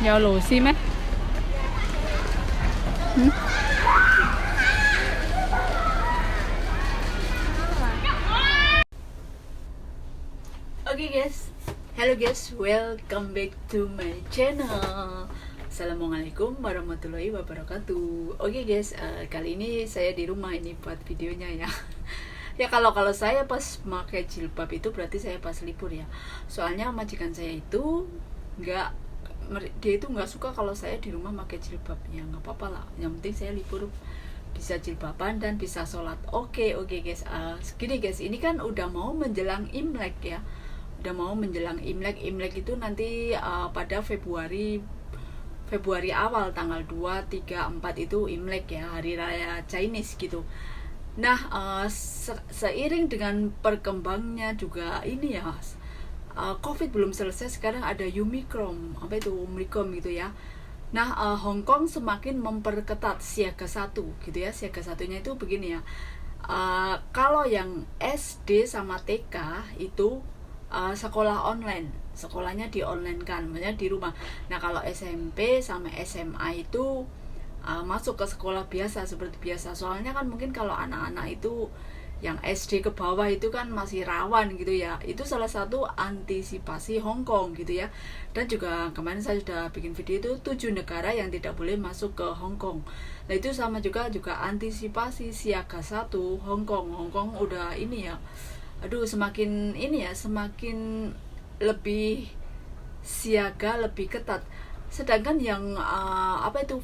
有螺絲咩？嗯。Oke guys, hello guys, welcome back to my channel. Assalamualaikum warahmatullahi wabarakatuh. Oke guys, kali ini saya di rumah ini buat videonya ya. Ya kalau saya pas pakai jilbab itu berarti saya pas libur ya. Soalnya majikan saya itu dia itu nggak suka kalau saya di rumah pakai jilbab. Ya nggak apa-apa lah. Yang penting saya libur bisa jilbaban dan bisa sholat. Oke guys, gini guys, ini kan udah mau menjelang Imlek ya. Udah mau menjelang Imlek. Imlek itu nanti pada Februari awal tanggal 2, 3, 4 itu Imlek ya, hari raya Chinese gitu. Nah, seiring dengan perkembangnya juga ini ya, COVID belum selesai, sekarang ada Omicron, apa itu Omicron gitu ya. Nah, Hong Kong semakin memperketat siaga 1 gitu ya. Siaga satunya itu begini ya, kalau yang SD sama TK itu sekolah online, sekolahnya di online kan, maksudnya di rumah. Nah kalau SMP sama SMA itu masuk ke sekolah biasa seperti biasa. Soalnya kan mungkin kalau anak-anak itu yang SD ke bawah itu kan masih rawan gitu ya. Itu salah satu antisipasi Hong Kong gitu ya. Dan juga kemarin saya sudah bikin video itu 7 negara yang tidak boleh masuk ke Hong Kong. Nah itu sama juga antisipasi siaga 1 Hong Kong. Hong Kong udah ini ya, aduh semakin ini ya, semakin lebih siaga, lebih ketat. Sedangkan yang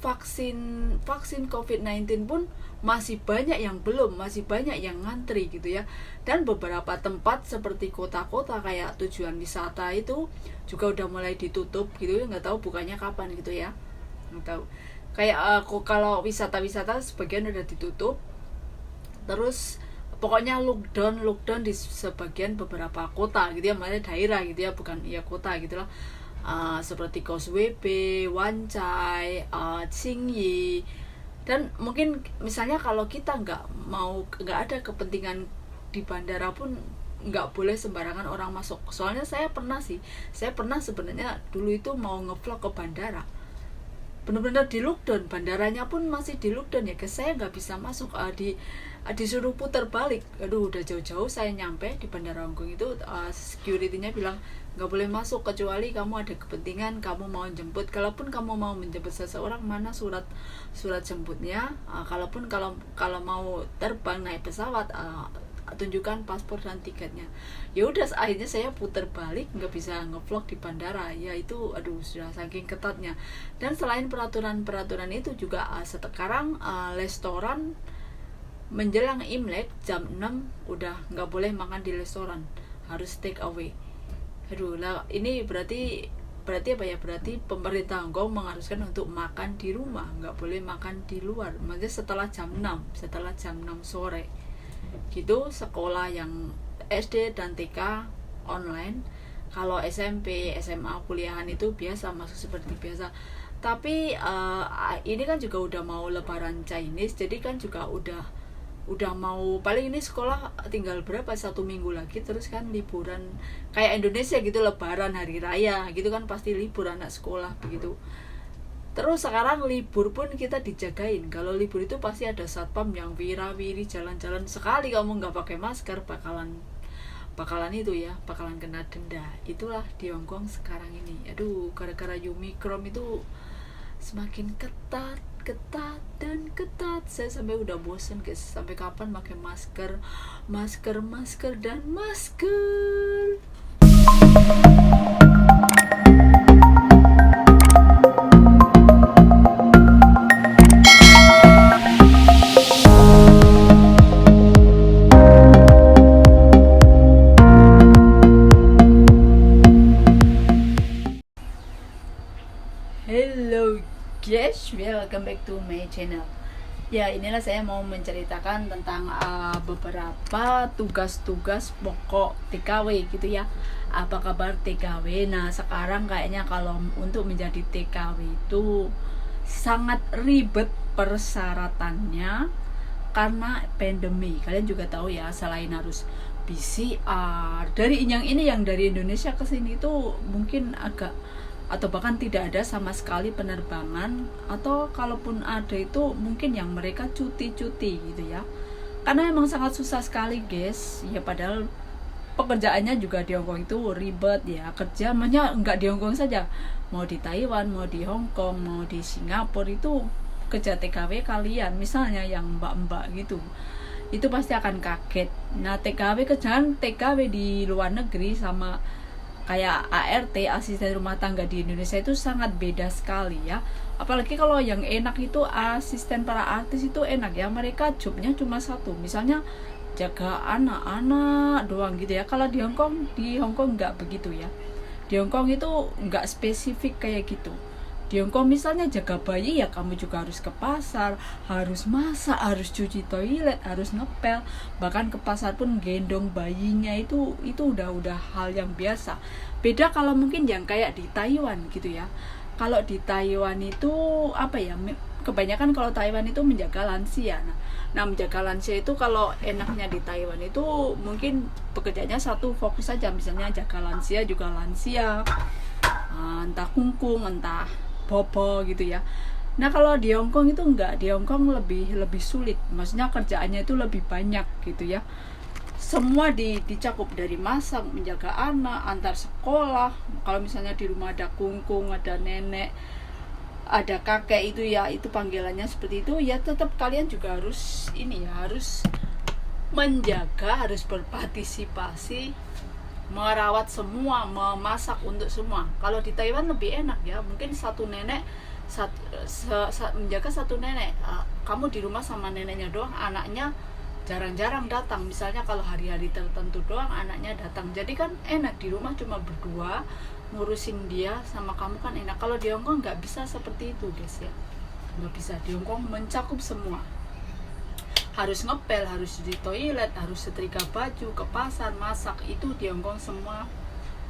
vaksin COVID-19 pun masih banyak yang belum, masih banyak yang ngantri gitu ya. Dan beberapa tempat seperti kota-kota kayak tujuan wisata itu juga udah mulai ditutup gitu ya, nggak tahu bukannya kapan gitu ya, nggak tahu. Kayak kalau wisata-wisata sebagian udah ditutup, terus pokoknya lockdown di sebagian beberapa kota gitu ya, maksudnya daerah gitu ya, bukan ya kota gitulah. Seperti Causeway Bay, Wan Chai, Tsingyi. Dan mungkin misalnya kalau kita nggak ada kepentingan di bandara pun nggak boleh sembarangan orang masuk. Soalnya saya pernah sebenarnya dulu itu mau ngevlog ke bandara, benar-benar di lockdown, bandaranya pun masih di lockdown ya guys. Saya nggak bisa masuk, disuruh putar balik. Aduh udah jauh-jauh saya nyampe di bandara Hong Kong itu, security-nya bilang nggak boleh masuk kecuali kamu ada kepentingan, kamu mau jemput. Kalaupun kamu mau menjemput seseorang, mana surat jemputnya. Kalaupun kalau mau terbang naik pesawat, tunjukkan paspor dan tiketnya. Ya udah, akhirnya saya putar balik, nggak bisa ngevlog di bandara ya. Itu aduh sudah saking ketatnya. Dan selain peraturan itu juga sekarang restoran menjelang Imlek jam 6 udah nggak boleh makan di restoran, harus take away. Aduh lah, ini berarti apa ya, berarti pemerintah Hong Kong mengharuskan untuk makan di rumah, nggak boleh makan di luar. Maksudnya setelah jam 6 sore gitu. Sekolah yang SD dan TK online, kalau SMP, SMA, kuliahan itu biasa masuk seperti biasa. Tapi ini kan juga udah mau lebaran Chinese, jadi kan juga udah mau, paling ini sekolah tinggal berapa, 1 minggu lagi, terus kan liburan kayak Indonesia gitu, lebaran, hari raya gitu kan pasti libur anak sekolah begitu. Terus sekarang libur pun kita dijagain. Kalau libur itu pasti ada satpam yang wira-wiri jalan-jalan. Sekali kamu nggak pakai masker bakalan itu ya, bakalan kena denda. Itulah di Hong Kong sekarang ini. Aduh, gara-gara Omicron itu semakin ketat dan ketat. Saya sampai udah bosen guys, sampai kapan pakai masker dan masker. Hello guys, welcome back to my channel. Ya inilah saya mau menceritakan tentang beberapa tugas-tugas pokok TKW gitu ya. Apa kabar TKW? Nah sekarang kayaknya kalau untuk menjadi TKW itu sangat ribet persyaratannya karena pandemi. Kalian juga tahu ya, selain harus PCR dari yang dari Indonesia ke sini itu mungkin agak atau bahkan tidak ada sama sekali penerbangan, atau kalaupun ada itu mungkin yang mereka cuti-cuti gitu ya. Karena emang sangat susah sekali guys ya, padahal pekerjaannya juga di Hongkong itu ribet ya. Kerja makanya nggak di Hongkong saja, mau di Taiwan, mau di Hongkong, mau di Singapura, itu kerja TKW kalian misalnya yang mbak-mbak gitu, itu pasti akan kaget. Nah kerjaan TKW di luar negeri sama kayak ART, asisten rumah tangga di Indonesia itu sangat beda sekali ya. Apalagi kalau yang enak itu asisten para artis itu enak ya, mereka jobnya cuma satu, misalnya jaga anak-anak doang gitu ya. Kalau di Hongkong nggak begitu ya. Di Hongkong itu nggak spesifik kayak gitu. Di Hongkong misalnya jaga bayi ya kamu juga harus ke pasar, harus masak, harus cuci toilet, harus ngepel, bahkan ke pasar pun gendong bayinya itu udah hal yang biasa. Beda kalau mungkin yang kayak di Taiwan gitu ya. Kalau di Taiwan itu apa ya? Kebanyakan kalau Taiwan itu menjaga lansia. Nah menjaga lansia itu kalau enaknya di Taiwan itu mungkin pekerjaannya satu fokus saja, misalnya jaga lansia juga lansia, entah kungkung, entah bobo gitu ya. Nah kalau di Hongkong itu enggak, di Hongkong lebih sulit, maksudnya kerjaannya itu lebih banyak gitu ya. Semua dicakup, dari masak, menjaga anak, antar sekolah. Kalau misalnya di rumah ada kungkung, ada nenek, ada kakek itu ya, itu panggilannya seperti itu ya, tetap kalian juga harus ini ya, harus menjaga, harus berpartisipasi, merawat semua, memasak untuk semua. Kalau di Taiwan lebih enak ya, mungkin satu nenek menjaga satu nenek, kamu di rumah sama neneknya doang, anaknya jarang-jarang datang. Misalnya kalau hari-hari tertentu doang anaknya datang, jadi kan enak, di rumah cuma berdua ngurusin dia sama kamu kan enak. Kalau di Hongkong nggak bisa seperti itu guys ya, nggak bisa. Di Hongkong mencakup semua, harus ngepel, harus di toilet, harus setrika baju, ke pasar, masak, itu di Hongkong semua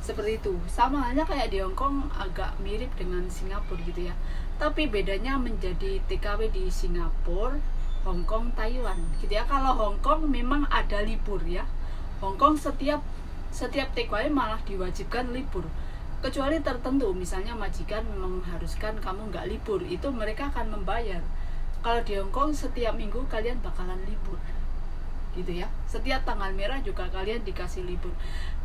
seperti itu. Sama halnya kayak di Hongkong, agak mirip dengan Singapura gitu ya, tapi bedanya menjadi TKW di Singapura, Hongkong, Taiwan gitu ya. Kalau Hongkong memang ada libur ya, Hongkong setiap TKW malah diwajibkan libur, kecuali tertentu, misalnya majikan mengharuskan kamu nggak libur, itu mereka akan membayar. Kalau di Hongkong setiap minggu kalian bakalan libur gitu ya, setiap tanggal merah juga kalian dikasih libur.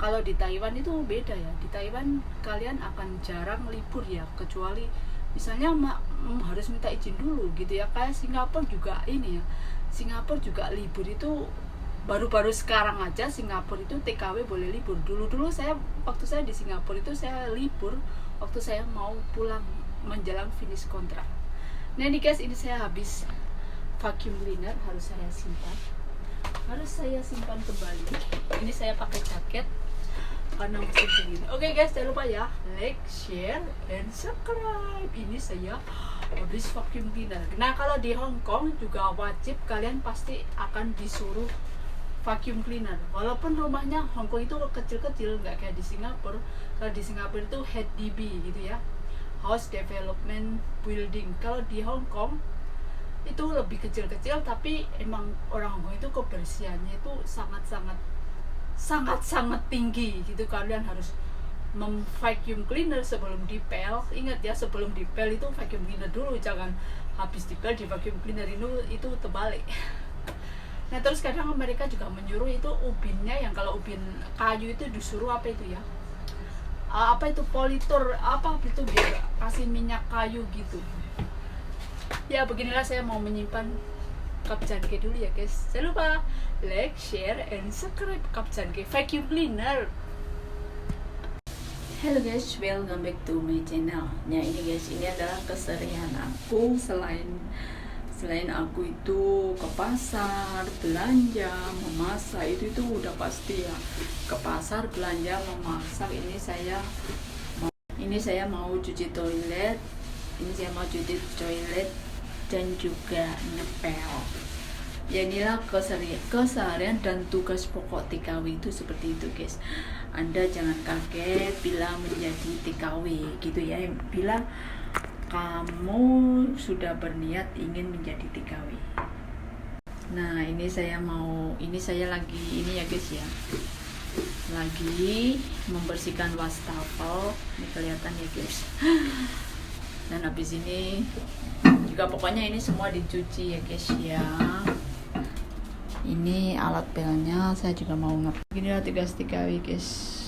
Kalau di Taiwan itu beda ya, di Taiwan kalian akan jarang libur ya, kecuali misalnya harus minta izin dulu gitu ya. Kayak Singapura juga ini ya, Singapura juga libur itu baru-baru sekarang aja. Singapura itu TKW boleh libur. Dulu waktu saya di Singapura itu saya libur waktu saya mau pulang menjelang finish kontrak. Nah ini guys, ini saya habis vacuum cleaner, harus saya simpan kembali. Ini saya pakai jaket karena musim dingin. Oke guys, jangan lupa ya, like, share, and subscribe. Ini saya habis vacuum cleaner. Nah kalau di Hongkong juga wajib, kalian pasti akan disuruh vacuum cleaner, walaupun rumahnya Hongkong itu kecil-kecil, nggak kayak di Singapura. Kalau di Singapura itu HDB gitu ya, House Development Building. Kalau di Hongkong itu lebih kecil-kecil, tapi emang orang Hongkong itu kebersihannya itu sangat tinggi gitu. Kalian harus vacuum cleaner sebelum dipel. Ingat ya, sebelum dipel itu vacuum cleaner dulu, jangan habis dipel di vacuum cleaner itu terbalik. Nah terus kadang mereka juga menyuruh itu ubinnya, yang kalau ubin kayu itu disuruh apa itu ya, apa itu politur apa itu, biar kasih minyak kayu gitu ya. Beginilah saya mau menyimpan cup jangke dulu ya guys. Jangan lupa like, share, and subscribe cup jangke vacuum cleaner. Hello guys, welcome back to my channel. Nah ini guys, ini adalah keseharian aku. Selain aku itu ke pasar, belanja, memasak, itu udah pasti ya. Ke pasar, belanja, memasak. Ini saya mau cuci toilet. Dan juga ngepel. Ya inilah keseharian dan tugas pokok TKW itu seperti itu guys. Anda jangan kaget bila menjadi TKW gitu ya, bila kamu sudah berniat ingin menjadi TKW. Nah ini saya lagi ini ya guys ya, lagi membersihkan wastafel. Ini kelihatan ya guys. Dan habis ini juga pokoknya ini semua dicuci ya guys ya. Ini alat pelnya saya juga mau ngerti. Gini lah 3 guys.